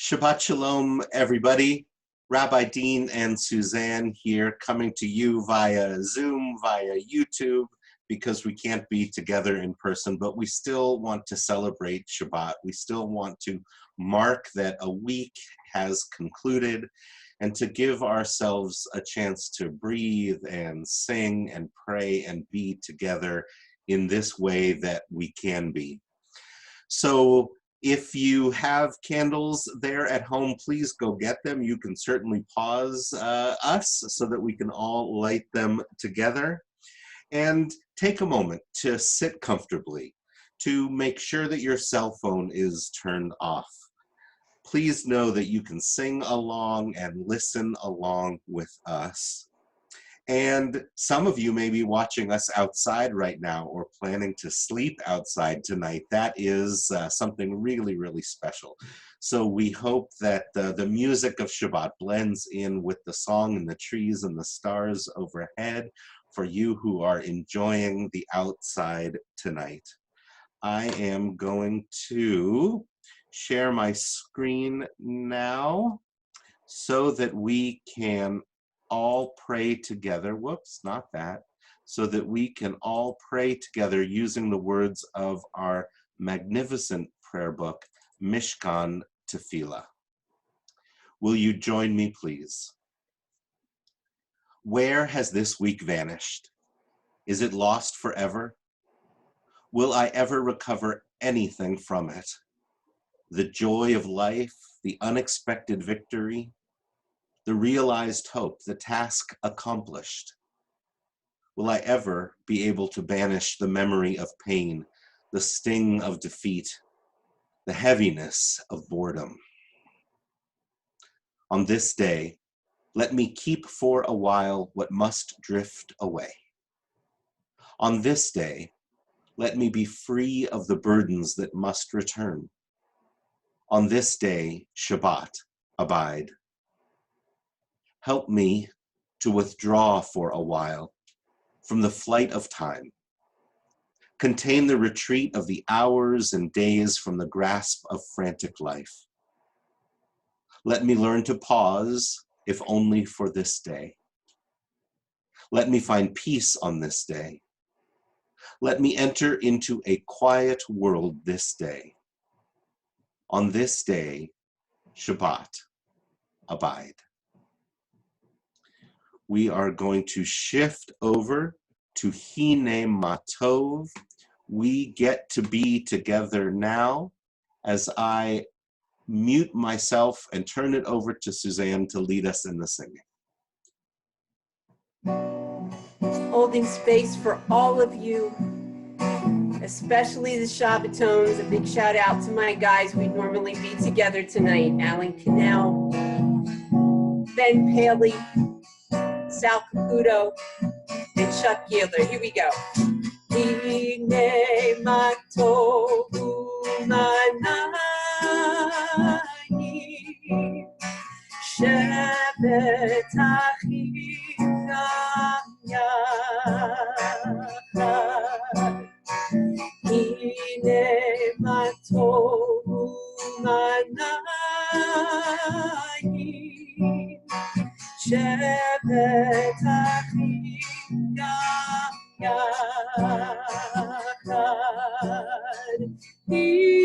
Shabbat Shalom, everybody. Rabbi Dean and Suzanne here, coming to you via Zoom, via YouTube, because we can't be together in person, but we still want to celebrate Shabbat. We still want to mark that a week has concluded and to give ourselves a chance to breathe and sing and pray and be together in this way that we can be. So if you have candles there at home, please go get them. You can certainly pause us so that we can all light them together. And take a moment to sit comfortably, to make sure that your cell phone is turned off. Please know that you can sing along and listen along with us. And some of you may be watching us outside right now or planning to sleep outside tonight. That is something really, really special. So we hope that the music of Shabbat blends in with the song and the trees and the stars overhead for you who are enjoying the outside tonight. I am going to share my screen now so that we can all pray together. Whoops, not that. So that we can all pray together using the words of our magnificent prayer book, Mishkan Tefillah. Will you join me, please? Where has this week vanished? Is it lost forever? Will I ever recover anything from it? The joy of life, the unexpected victory, the realized hope, the task accomplished. Will I ever be able to banish the memory of pain, the sting of defeat, the heaviness of boredom? On this day, let me keep for a while what must drift away. On this day, let me be free of the burdens that must return. On this day, Shabbat, abide. Help me to withdraw for a while from the flight of time. Contain the retreat of the hours and days from the grasp of frantic life. Let me learn to pause, if only for this day. Let me find peace on this day. Let me enter into a quiet world this day. On this day, Shabbat, abide. We are going to shift over to Hine Matov. We get to be together now as I mute myself and turn it over to Suzanne to lead us in the singing. Holding space for all of you, especially the Shabbatones. A big shout out to my guys. We'd normally be together tonight. Alan Cannell, Ben Paley, Sal Caputo, and Chuck Gieler. Here we go. Hine matovu manayim shevet achim yachad. Hine matovu manayim shevet achim yachad. Hine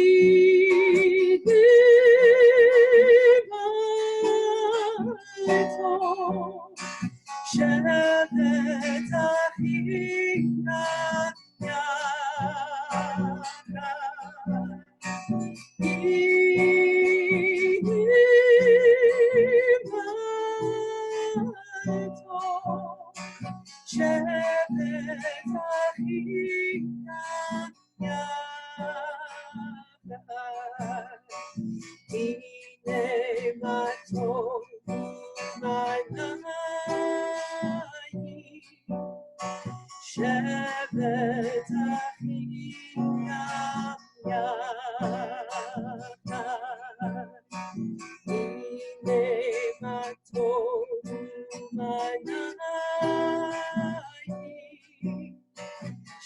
shevet achim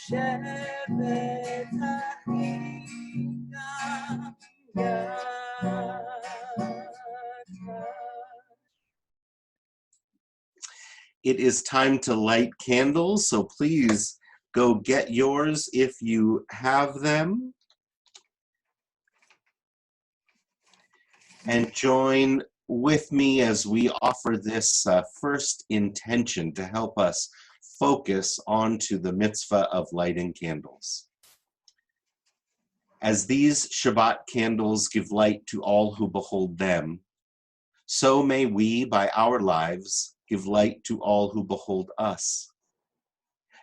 Shabbat It is time to light candles, so please go get yours if you have them. And join with me as we offer this first intention to help us focus onto the mitzvah of lighting candles. As these Shabbat candles give light to all who behold them, so may we, by our lives, give light to all who behold us.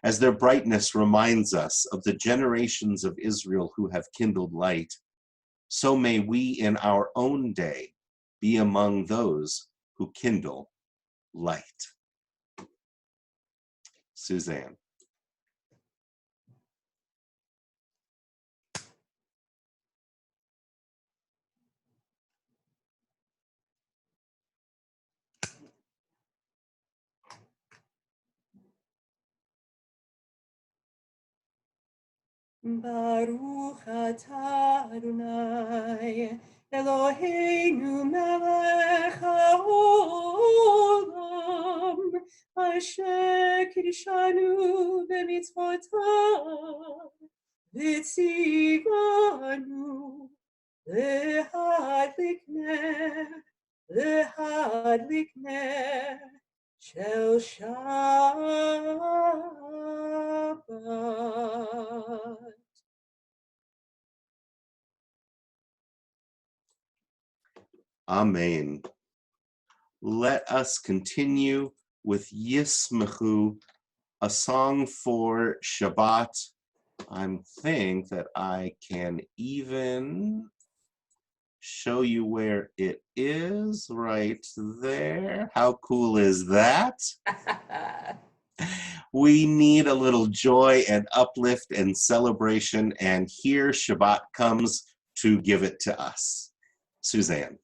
As their brightness reminds us of the generations of Israel who have kindled light, so may we in our own day be among those who kindle light. Suzanne. Baruch atah Adonai Eloheinu melech haolam asher kiddushanu b'mitzvotav v'tzivanu lehadlik ner shel Shabbat. Amen. Let us continue with Yismechu, a song for Shabbat. I think that I can even show you where it is right there. How cool is that? We need a little joy and uplift and celebration, and here Shabbat comes to give it to us. Suzanne.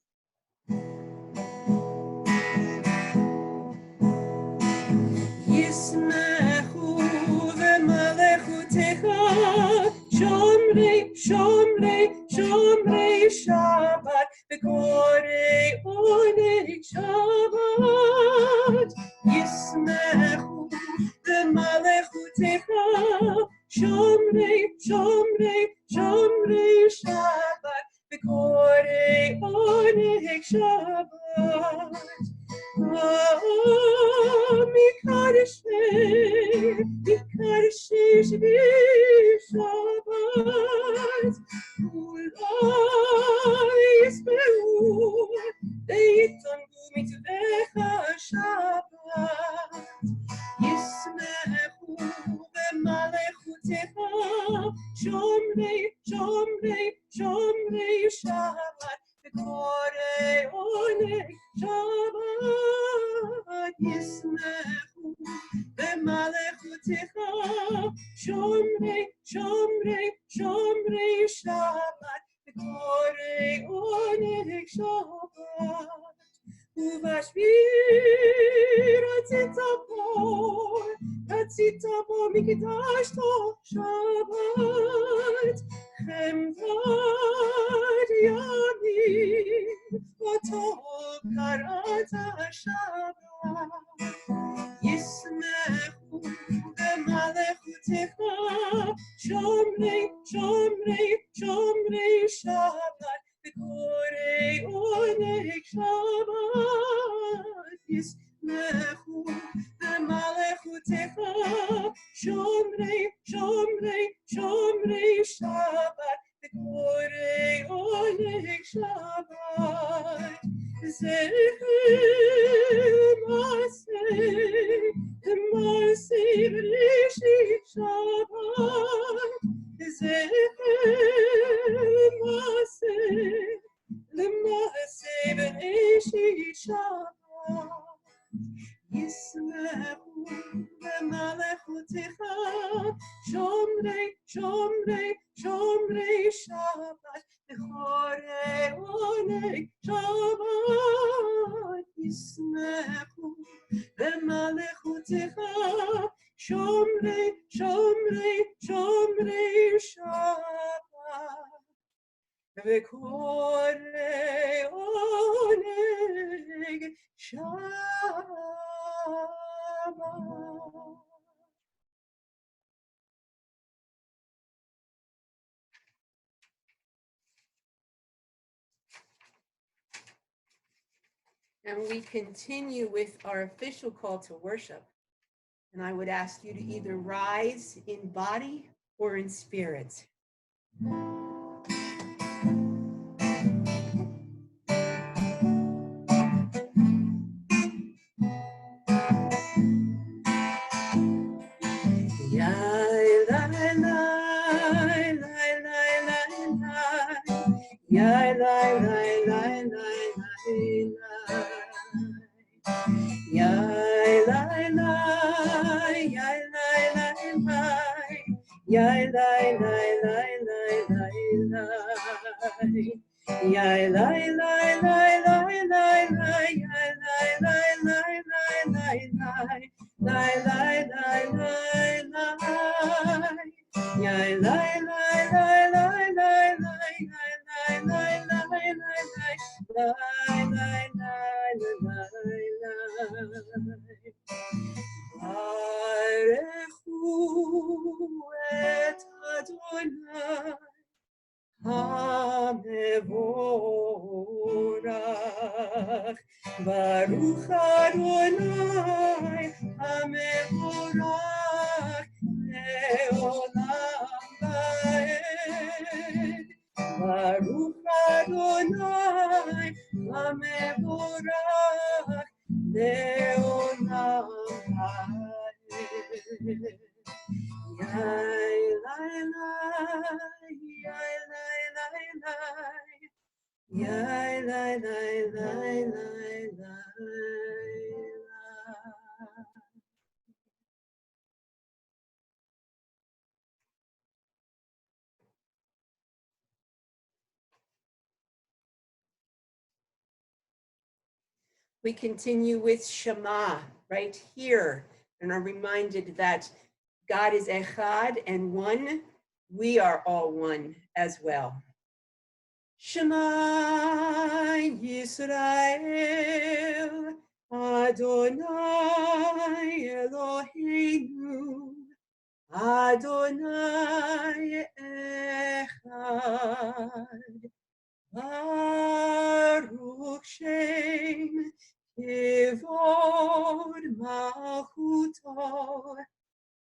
Shomrei, Shomrei, Shomrei Shabbat, Bekorei Onei Shabbat, Yismechu v'malechutecha, Shomrei, Shomrei, Shomrei Shabbat, Bekorei Onei Shabbat. Mikadeshei Shvi Shabbat, Kulai Yismeu Veitangu Mitvecha Shabbat, Yismechu v'malechutecha, Shomrei, Shomrei, Shomrei Shabbat, Bekorei Onei Shabbat, Yismechu v'malechutecha, Shomrei, Shomrei, Shomrei Shabbat, Bekorei Onei Shabbat. Uvashvi Ratzita bo mikdash to Shabbat, Chemdad Yamim Otov Karata Shabbat, Yismechu v'malechutecha, Shomrei, Shomrei, Shomrei Shabbat, Bekorei Onei Shabbat, Yismechu v'malechutecha, Shomrei, Shomrei, Shomrei Shabbat, Bekorei Onei Shabbat. Zecher Masei B'Rishit Shabbat, Zecher Masei B'Rishit Shabbat, Yismechu v'malechutecha, Shomrei, Shomrei, Shomrei Shabbat, Bekorei Onei Shabbat, Yismechu v'malechutecha, Shomrei, Shomrei, Shomrei Shabbat, Bekorei Onei Shabbat. Shabbat. And we continue with our official call to worship. And I would ask you to either rise in body or in spirit. Baruch Adonai HaMevorach Leolam Vaed. Baruch Adonai HaMevorach Leolam Vaed. Yai lai lai, yai lai lai lai. Yai lai lai lai lai lai. We continue with Shema right here and are reminded that God is Echad and one. We are all one as well. Shema Yisrael, Adonai Eloheinu, Adonai Echad, Baruch Shem Kivod Malchuto,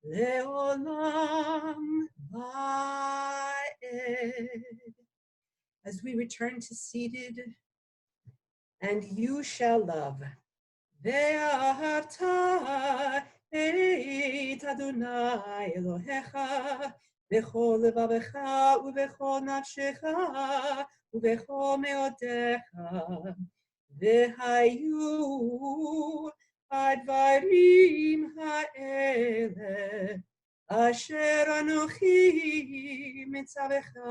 Leolam Vaed. As we return to seated, and you shall love. Ve'ahavta et Adonai Elohecha b'chol levavecha u'b'chol nafshecha u'b'chol meotecha ve'hayu advarim ha'ele asher anochi mitzavecha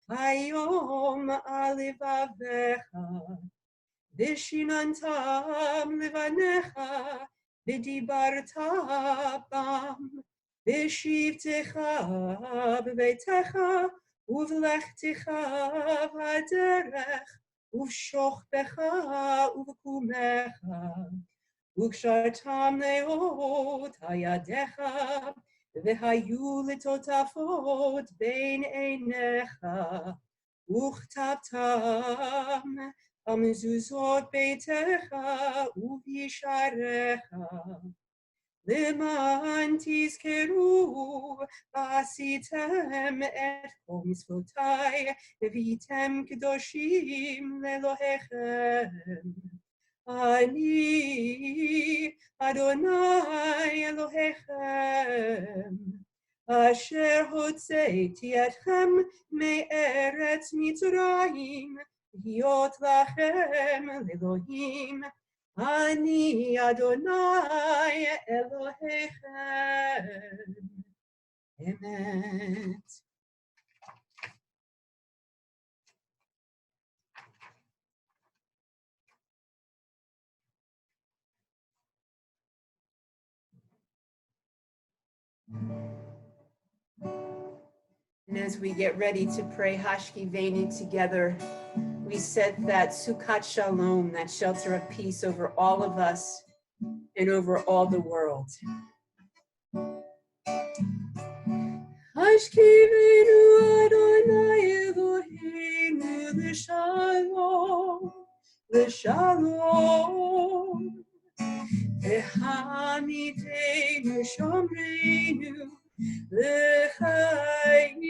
Hayom alivavecha, vishinantam livanecha, vidibarta bam, vishivtecha bebetecha, uvlechtecha vaderech, uvshochtecha uvkumecha, ukshartam leot hayadecha, Vehayu litotafot bein einecha, uchtabtam amzuzot beitecha uvisharecha, leman tizkeru vasitem et kol mitzvotai vitem kedoshim lelohechem. Ani Adonai Elohechem, asher hotzeiti etchem me'eretz Mitzrayim, hiot lachem Elohim. Ani Adonai Elohechem. Amen. And as we get ready to pray Hashkivenu together, we said that Sukkat Shalom, that shelter of peace over all of us and over all the world. Ashkivenu Adonai Eloheinu l'shalom, l'shalom. Ehamidenu shomreinu l'chaim.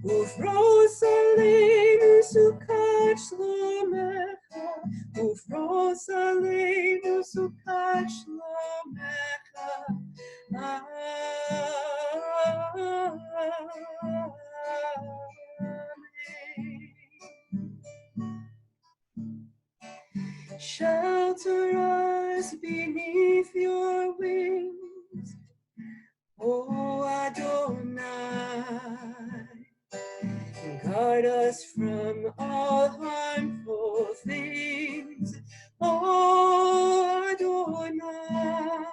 Ufros aleinu sukat shlomecha, ufros aleinu sukat shlomecha. Amen. Shelter us beneath your wings, O Adonai. Guard us from all harmful things, O Adonai.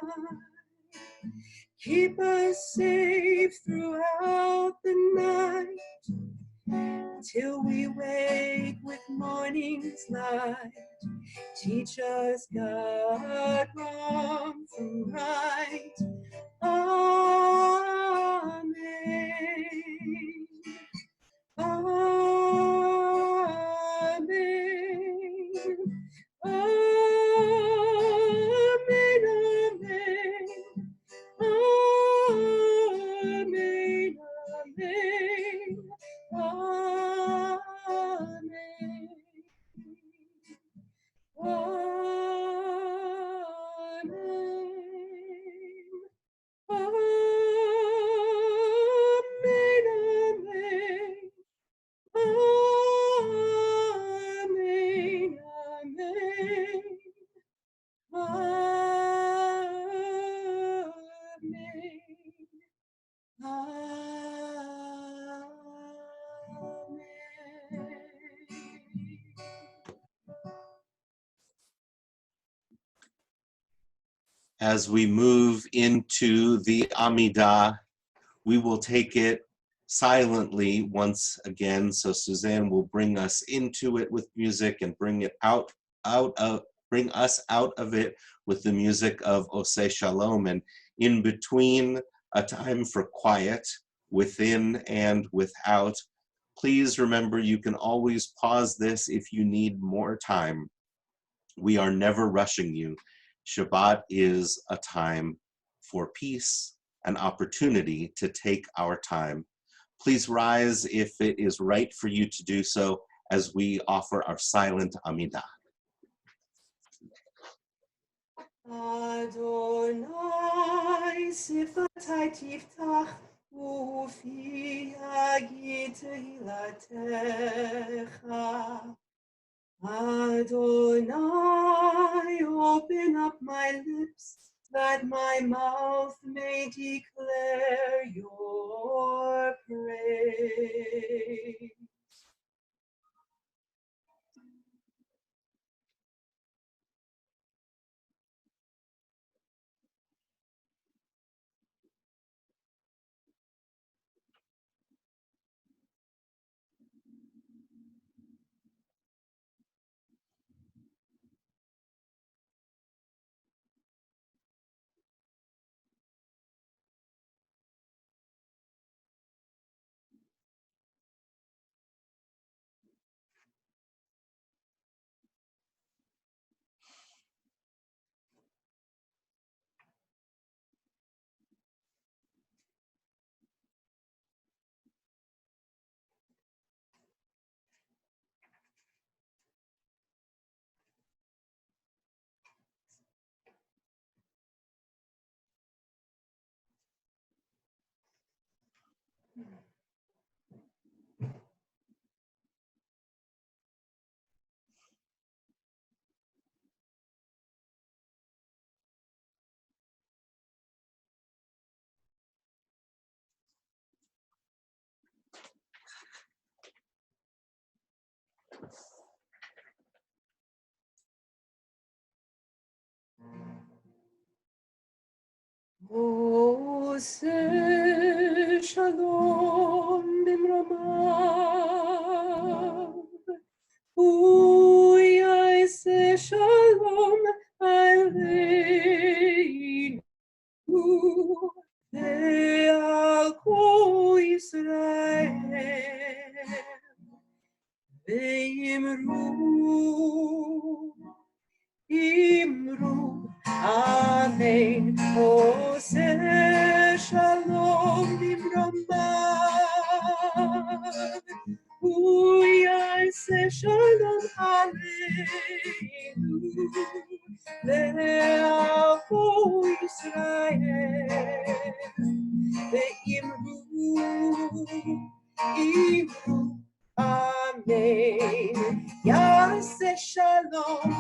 Keep us safe throughout the night, till we wake with morning's light. Teach us, God, wrong from right. Amen. Amen. Amen. Amen. Amen. As we move into the Amidah, we will take it silently once again. So Suzanne will bring us into it with music and bring us out of it with the music of Oseh Shalom. And in between, a time for quiet within and without. Please remember, you can always pause this if you need more time. We are never rushing you. Shabbat is a time for peace, an opportunity to take our time. Please rise if it is right for you to do so as we offer our silent Amidah. Adonai sifatai tiftach ufi yagid tehilatecha. Adonai, open up my lips, that my mouth may declare your praise. Oseh Shalom bimromav, uyai Yisrael ve'imru Imru Amen Oseh Shalom Bimromav Uyaseh Shalom Aleinu Le'avo Yisrael Ve'imru Imru Amen Yaseh Shalom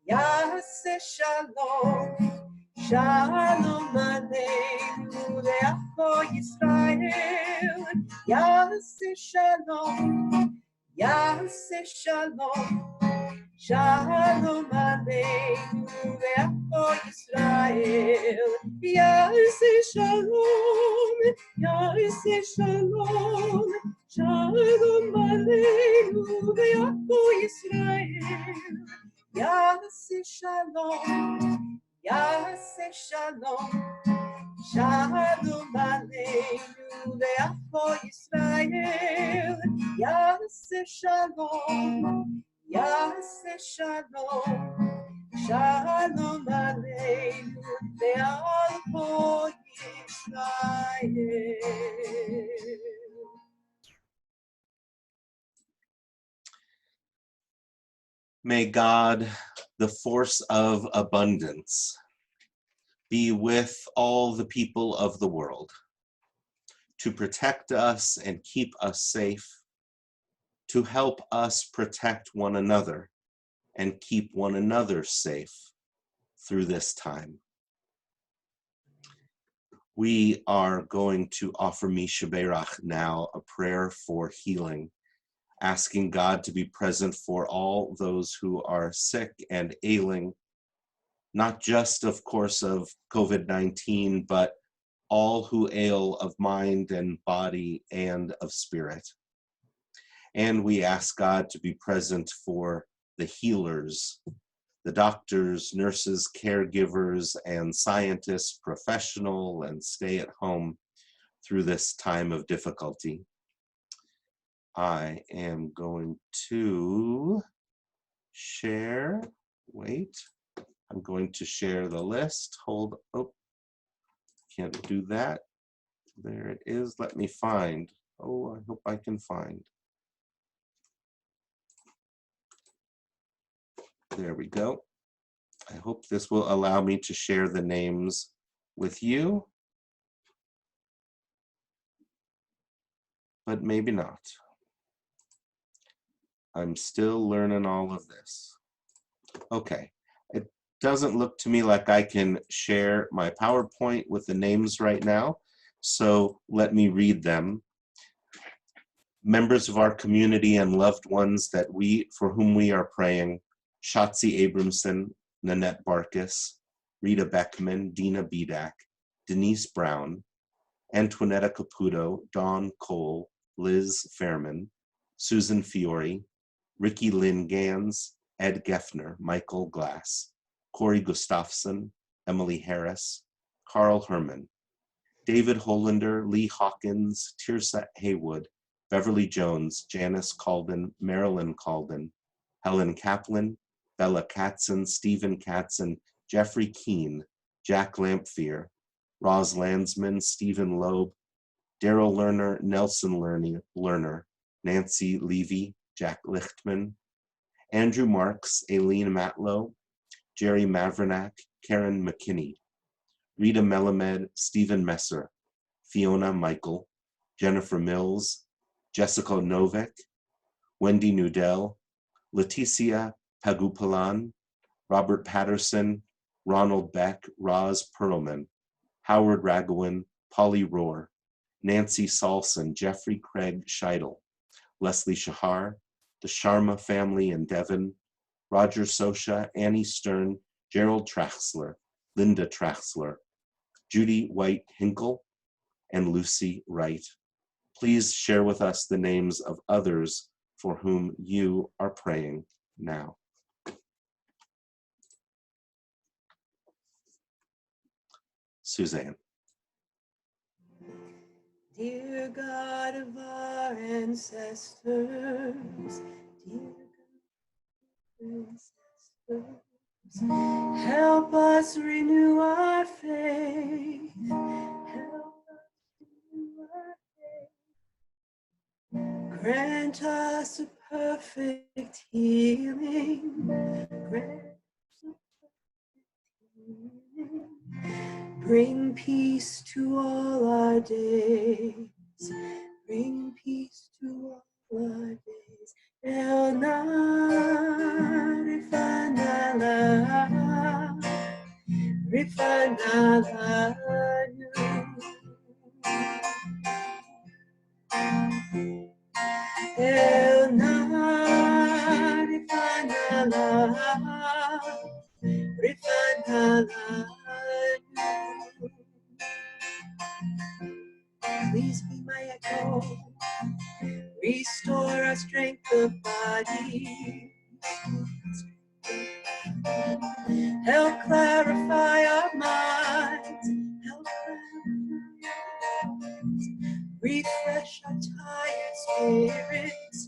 Yaseh Shalom, Shalom Aleinu le'avo Yisrael. Yaseh Shalom, Yaseh Shalom, Shalom Aleinu le'avo Yisrael. Yaseh Shalom, Yaseh Shalom, Shalom Aleinu le'avo Yisrael. Yaseh Shalom, Yaseh Shalom, Shalom Aleinu le'avo Yisrael. Yaseh Shalom, Yaseh Shalom, Shalom Aleinu le'avo Yisrael. May God, the force of abundance, be with all the people of the world to protect us and keep us safe, to help us protect one another and keep one another safe through this time. We are going to offer Misha Berach now, a prayer for healing, asking God to be present for all those who are sick and ailing, not just, of course, of COVID-19, but all who ail of mind and body and of spirit. And we ask God to be present for the healers, the doctors, nurses, caregivers, and scientists, professional and stay at home through this time of difficulty. I am going to share, I'm going to share the list. Can't do that. There it is, let me find. I hope I can find. There we go. I hope this will allow me to share the names with you, but maybe not. I'm still learning all of this. Okay, it doesn't look to me like I can share my PowerPoint with the names right now, so let me read them. Members of our community and loved ones for whom we are praying: Shotzi Abramson, Nanette Barkis, Rita Beckman, Dina Bedak, Denise Brown, Antoinetta Caputo, Dawn Cole, Liz Fairman, Susan Fiore, Ricky Lynn Gans, Ed Geffner, Michael Glass, Corey Gustafson, Emily Harris, Carl Herman, David Hollander, Lee Hawkins, Tirsa Haywood, Beverly Jones, Janice Calden, Marilyn Calden, Helen Kaplan, Bella Katzen, Stephen Katzen, Jeffrey Keene, Jack Lamphere, Roz Landsman, Stephen Loeb, Daryl Lerner, Nelson Lerner, Nancy Levy, Jack Lichtman, Andrew Marks, Aileen Matlow, Jerry Mavrenak, Karen McKinney, Rita Melamed, Stephen Messer, Fiona Michael, Jennifer Mills, Jessica Novik, Wendy Nudell, Leticia Pagupalan, Robert Patterson, Ronald Beck, Roz Perlman, Howard Ragowin, Polly Rohr, Nancy Salson, Jeffrey Craig Scheidel, Leslie Shahar, the Sharma family in Devon, Roger Sosha, Annie Stern, Gerald Traxler, Linda Traxler, Judy White Hinkle, and Lucy Wright. Please share with us the names of others for whom you are praying now. Suzanne. Dear dear God of our ancestors, dear God of our ancestors, help us renew our faith. Help us renew our faith. Grant us a perfect healing. Grant us a perfect healing. Bring peace to all our days. Bring peace to all our days. El Rifanala, Rifanala, El Rifanala, Rifanala. Please be my echo. Restore our strength of body. Help clarify our minds. Help clarify our minds. Refresh our tired spirits.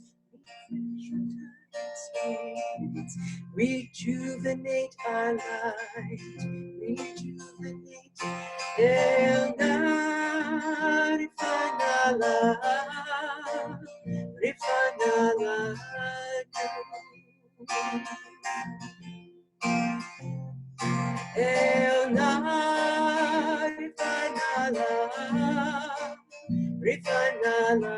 Rejuvenate our lives. Rejuvenate. Rifanala, Rifanala. Rifanala, Rifanala.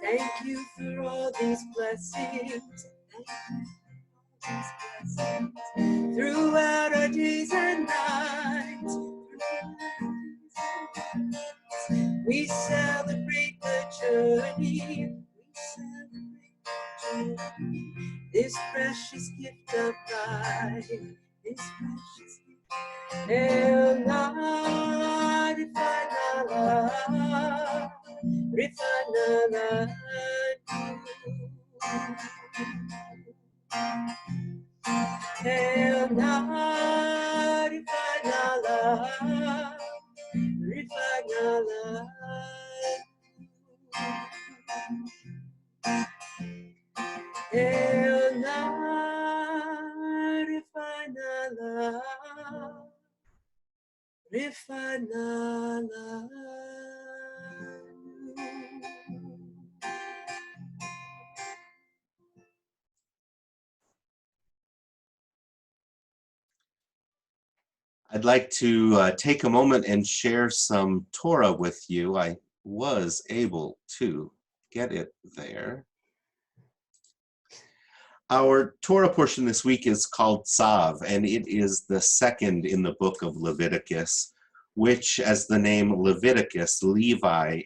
Thank you for all these blessings. Throughout our days and nights, we celebrate the journey. We celebrate the journey. This precious gift of life. This precious gift. Rifanala, Rifanala. Rifanala, Rifanala. Rifanala, Rifanala. I'd like to take a moment and share some Torah with you. I was able to get it there. Our Torah portion this week is called Tzav, and it is the second in the book of Leviticus, which, as the name Leviticus, Levi,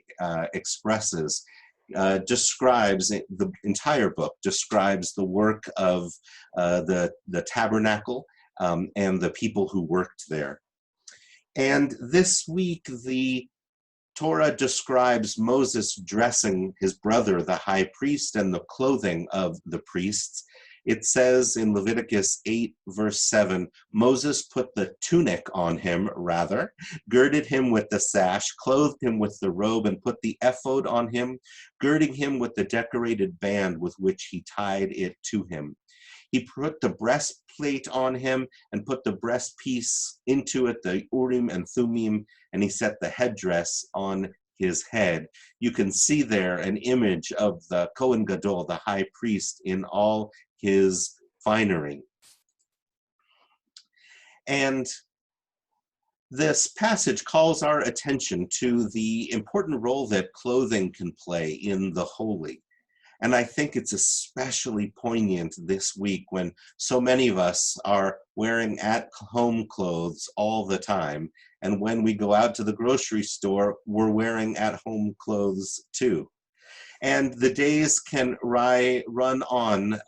expresses, describes the entire book, describes the work of the tabernacle and the people who worked there. And this week, the Torah describes Moses dressing his brother, the high priest, and the clothing of the priests. It says in Leviticus 8, verse 7, Moses put the tunic on him, rather, girded him with the sash, clothed him with the robe, and put the ephod on him, girding him with the decorated band with which he tied it to him. He put the breastplate on him and put the breastpiece into it, the Urim and Thummim, and he set the headdress on his head. You can see there an image of the Kohen Gadol, the high priest, in all his finery. And this passage calls our attention to the important role that clothing can play in the holy. And I think it's especially poignant this week when so many of us are wearing at-home clothes all the time. And when we go out to the grocery store, we're wearing at-home clothes too. And the days can run on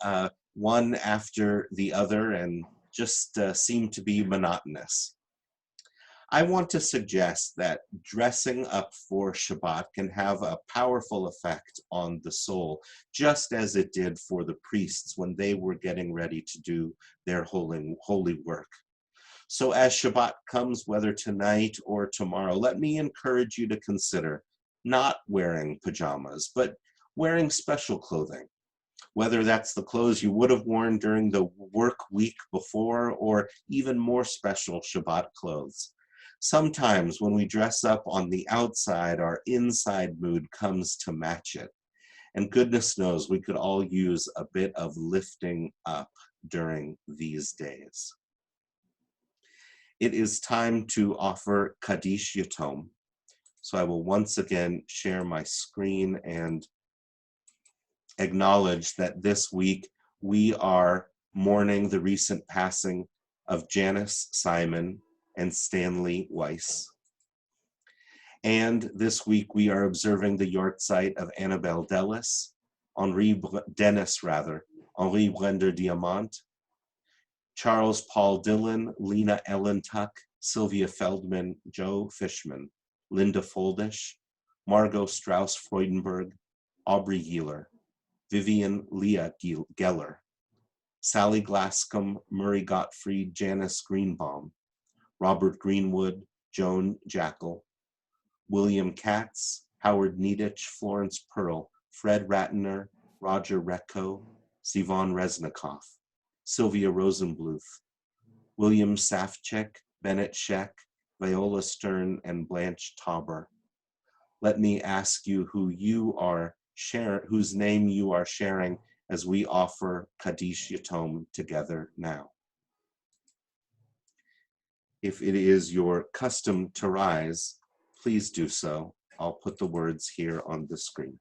one after the other and just seem to be monotonous. I want to suggest that dressing up for Shabbat can have a powerful effect on the soul, just as it did for the priests when they were getting ready to do their holy work. So as Shabbat comes, whether tonight or tomorrow, let me encourage you to consider not wearing pajamas, but wearing special clothing. Whether that's the clothes you would have worn during the work week before, or even more special Shabbat clothes. Sometimes when we dress up on the outside, our inside mood comes to match it. And goodness knows we could all use a bit of lifting up during these days. It is time to offer Kaddish Yatom. So I will once again share my screen and acknowledge that this week we are mourning the recent passing of Janice Simon and Stanley Weiss. And this week we are observing the yahrzeit of Annabelle Dennis, Henri Brender Diamant, Charles Paul Dillon, Lena Ellen Tuck, Sylvia Feldman, Joe Fishman, Linda Foldish, Margot Strauss-Freudenberg, Aubrey Gieler, Vivian Leah Geller, Sally Glascombe, Murray Gottfried, Janice Greenbaum, Robert Greenwood, Joan Jackal, William Katz, Howard Needich, Florence Pearl, Fred Ratner, Roger Recco, Sivan Reznikoff, Sylvia Rosenbluth, William Safchek, Bennett Scheck, Viola Stern, and Blanche Tauber. Let me ask you whose name you are sharing as we offer Kaddish Yatom together now. If it is your custom to rise, please do so. I'll put the words here on the screen.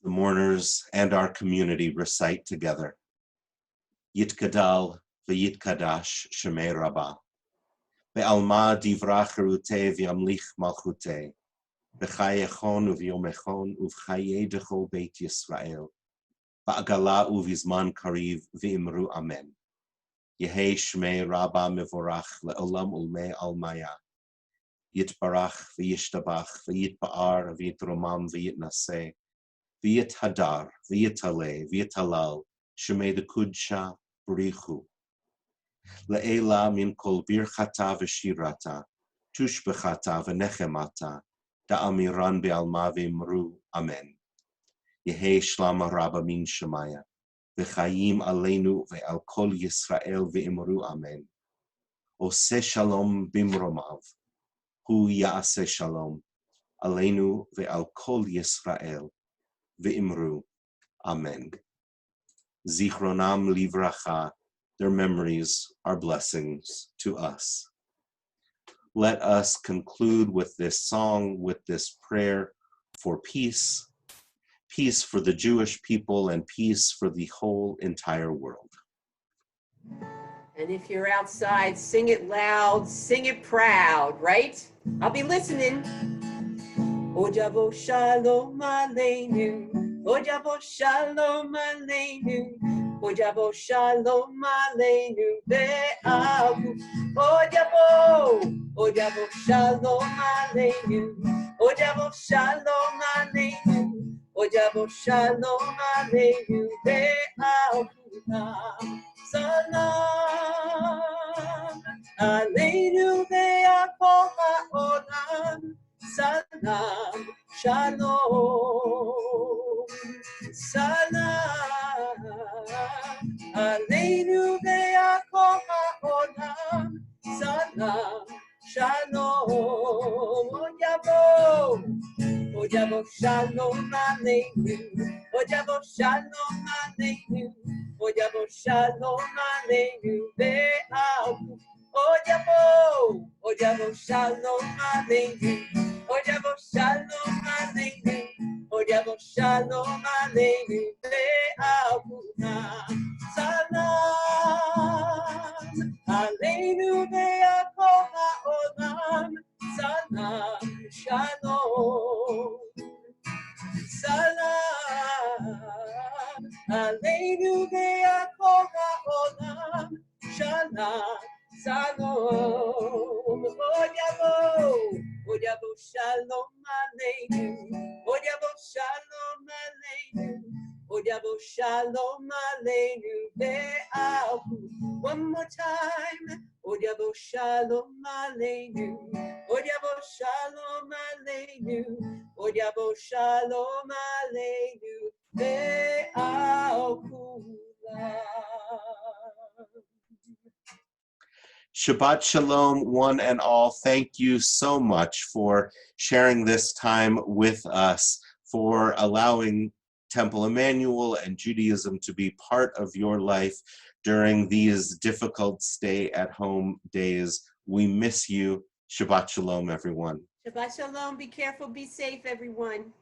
The mourners and our community recite together. Yitkadal v'yitkadash shemei Rabbah. Be'alma divrach cherutei v'yamlich malchutei. B'chayechon uv'yomechon uv'chayedecho beit Yisrael. Ba'agala uv'izman kariv v'imru amen. Yehei shmei Rabbah mevorach le'olam ulmei almaya. Yitbarach v'yishtabach v'yitba'ar v'yitromam v'yitnaseh. V'yit hadar, v'yitaleh, v'yitalal, shemei dekudsha b'richu. Le'ela min kol birchata v'shirata, tushbechata v'nechemata, da'amiran be'alma v'imru, amen. Yehei shlama rabba min shemaya, v'chayim aleinu ve'al kol Yisrael v'imru, amen. Ose shalom bimromav, hu ya'ase shalom, aleinu ve'al kol Yisrael, v'imru, amen. Zichronam livracha, their memories are blessings to us. Let us conclude with this song, with this prayer for peace, peace for the Jewish people and peace for the whole entire world. And if you're outside, sing it loud, sing it proud, right? I'll be listening. Ojavo shalom aleinu, Ojavo shalom aleinu, Ojavo shalom aleinu ve'avu. Ojavo shalom aleinu, Ojavo shalom aleinu, Ojavo shalom aleinu ve'avu. Salam aleinu ve'akol ha'olam. Salam, shalom, salam, aleinu ve'akol ha'olam, salam, shalom, Ojavo shalom aleinu, Ojavo shalom aleinu, Ojavo shalom aleinu ve'avu. Ojavo shalom aleinu, Ojavo shalom aleinu, Ojavo shalom aleinu ve'avuna. Salam aleinu ve'akol ha'olam. Salam shalom. Salam aleinu ve'akol ha'olam. Shalom. Salom, Ojavo shalom aleinu, Ojavo shalom aleinu, Yavo Shalom Aleinu Ve'ahu. One more time. Yavo Shalom Aleinu. Yavo Shalom Aleinu. Yavo Shalom Aleinu Ve'ahu. Shabbat Shalom, one and all. Thank you so much for sharing this time with us, for allowing Temple Emanuel and Judaism to be part of your life during these difficult stay-at-home days. We miss you. Shabbat Shalom, everyone. Shabbat Shalom. Be careful. Be safe, everyone.